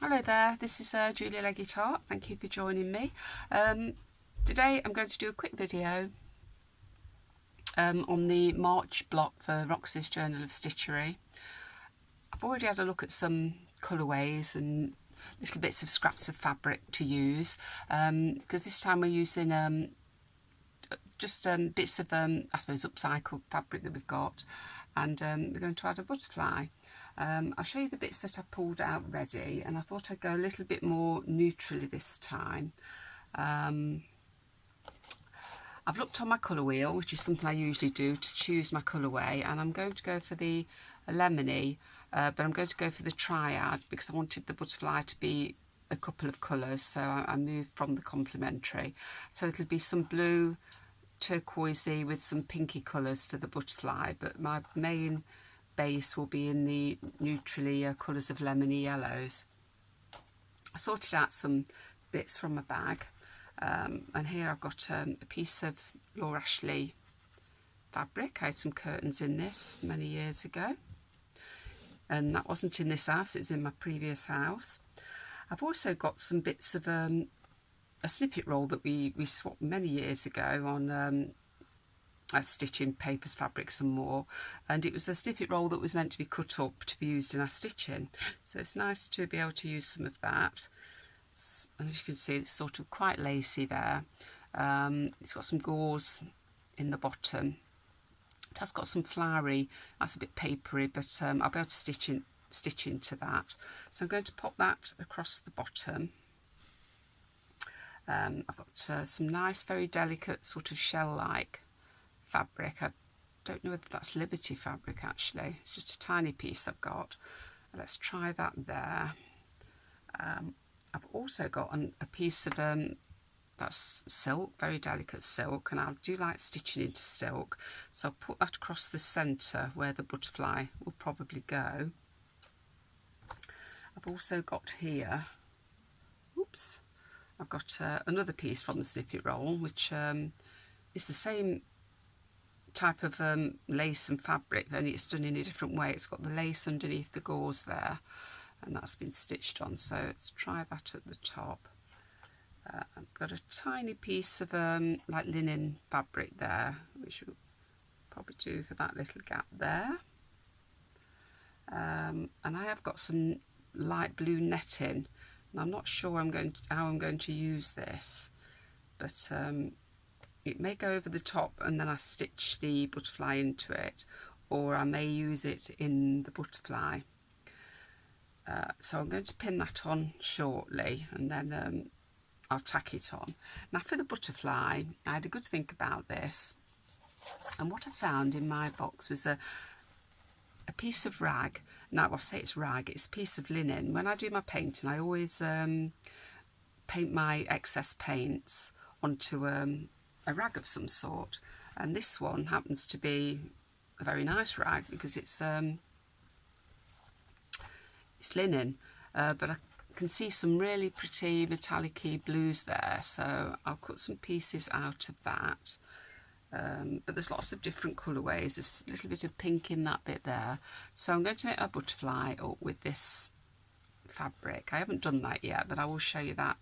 Hello there, this is Julia Leggett Art. Thank you for joining me. Today I'm going to do a quick video on the March block for Roxy's Journal of Stitchery. I've already had a look at some colourways and little bits of scraps of fabric to use because this time we're using just bits of I suppose upcycled fabric that we've got, and we're going to add a butterfly. I'll show you the bits that I pulled out ready, and I thought I'd go a little bit more neutrally this time. I've looked on my colour wheel, which is something I usually do to choose my colourway, and I'm going to go for the lemony, but I'm going to go for the triad because I wanted the butterfly to be a couple of colours, so I moved from the complementary. So it'll be some blue, turquoisey with some pinky colours for the butterfly, but my main base will be in the neutrally colours of lemony yellows. I sorted out some bits from my bag, and here I've got a piece of Laura Ashley fabric. I had some curtains in this many years ago, and that wasn't in this house, it was in my previous house. I've also got some bits of a snippet roll that we swapped many years ago on stitching papers, fabrics and more, and it was a snippet roll that was meant to be cut up to be used in our stitching, so it's nice to be able to use some of that. And as you can see, it's sort of quite lacy there. It's got some gauze in the bottom. It has got some flowery, that's a bit papery, but I'll be able to stitch into that. So I'm going to pop that across the bottom. I've got some nice, very delicate sort of shell-like fabric. I don't know whether that's Liberty fabric actually, it's just a tiny piece I've got. Let's try that there. I've also got a piece of that's silk, very delicate silk, and I do like stitching into silk, so I'll put that across the centre where the butterfly will probably go. I've also got here, oops, I've got another piece from the snippet roll, which is the same type of lace and fabric, only it's done in a different way. It's got the lace underneath the gauze there, and that's been stitched on, so let's try that at the top. I've got a tiny piece of like linen fabric there, which will probably do for that little gap there, and I have got some light blue netting, and I'm not sure how I'm going to use this, but it may go over the top and then I stitch the butterfly into it, or I may use it in the butterfly. So I'm going to pin that on shortly, and then I'll tack it on. Now for the butterfly, I had a good think about this, and what I found in my box was a piece of rag. Now I say it's rag, it's a piece of linen. When I do my painting, I always paint my excess paints onto a rag of some sort, and this one happens to be a very nice rag because it's linen, but I can see some really pretty metallic-y blues there, so I'll cut some pieces out of that. But there's lots of different colourways. There's a little bit of pink in that bit there, so I'm going to make a butterfly up with this fabric. I haven't done that yet, but I will show you that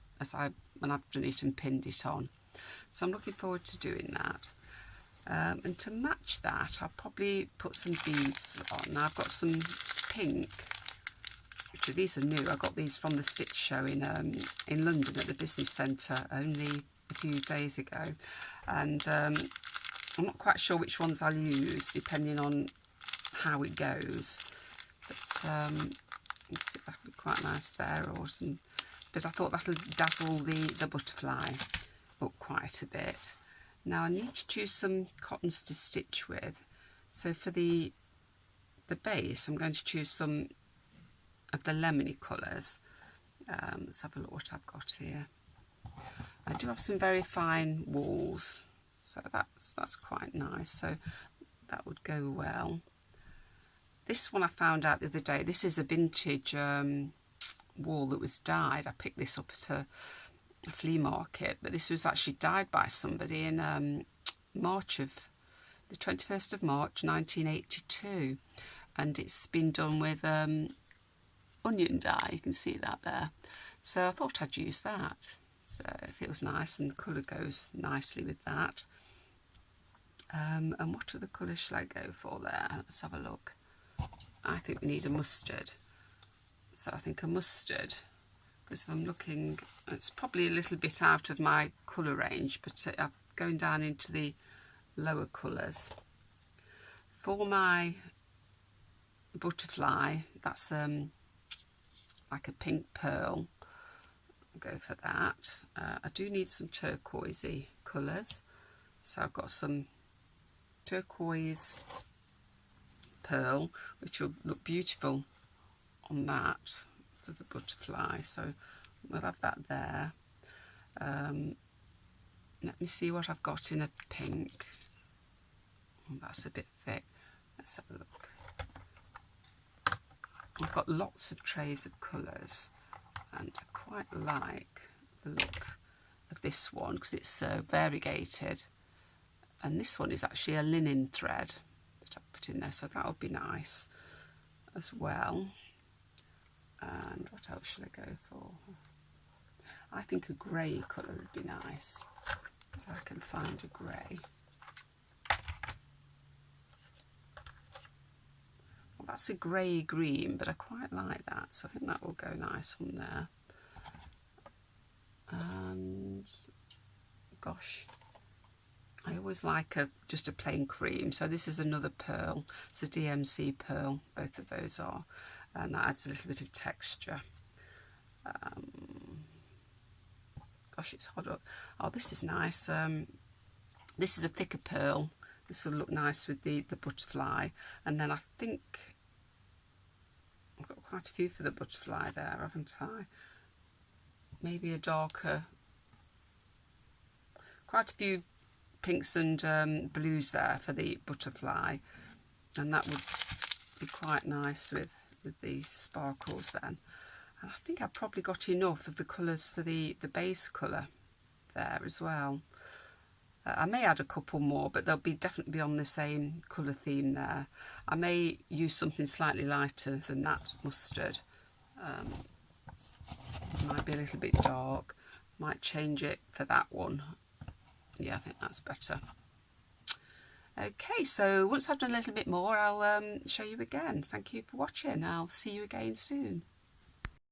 when I've done it and pinned it on. So I'm looking forward to doing that. And to match that, I'll probably put some beads on. Now I've got some pink, which these are new. I got these from the Stitch Show in London at the Business Centre only a few days ago, and I'm not quite sure which ones I'll use depending on how it goes, but let's see if that'll be quite nice there, or some, but I thought that'll dazzle the butterfly up quite a bit. Now I need to choose some cottons to stitch with, so for the base I'm going to choose some of the lemony colours. Let's have a look what I've got here. I do have some very fine wools, so that's quite nice, so that would go well. This one I found out the other day, this is a vintage wool that was dyed. I picked this up at a flea market, but this was actually dyed by somebody in the 21st of March 1982, and it's been done with onion dye, you can see that there. So I thought I'd use that. So it feels nice and the colour goes nicely with that. And what other colour shall I go for there? Let's have a look. I think we need a mustard. So I think a mustard, because if I'm looking, it's probably a little bit out of my colour range, but I'm going down into the lower colours. For my butterfly, that's like a pink pearl. I'll go for that. I do need some turquoisey colours, so I've got some turquoise pearl, which will look beautiful on that for the butterfly, so we'll have that there. Let me see what I've got in a pink. Oh, that's a bit thick. Let's have a look. I've got lots of trays of colours, and I quite like the look of this one because it's variegated, and this one is actually a linen thread that I put in there, so that would be nice as well. And what else should I go for? I think a grey colour would be nice, if I can find a grey. Well, that's a grey green, but I quite like that, so I think that will go nice on there. And gosh, I always like just a plain cream, so this is another pearl. It's a DMC pearl, both of those are, and that adds a little bit of texture. Gosh, it's hot up. Oh, this is nice. This is a thicker pearl. This will look nice with the butterfly, and then I think I've got quite a few for the butterfly there, haven't I? Maybe a darker, quite a few pinks and blues there for the butterfly, and that would be quite nice with the sparkles then. And I think I've probably got enough of the colours for the base colour there as well. I may add a couple more, but they'll definitely be on the same colour theme there. I may use something slightly lighter than that mustard. It might be a little bit dark. Might change it for that one. Yeah, I think that's better. Okay, so once I've done a little bit more, I'll show you again. Thank you for watching. I'll see you again soon.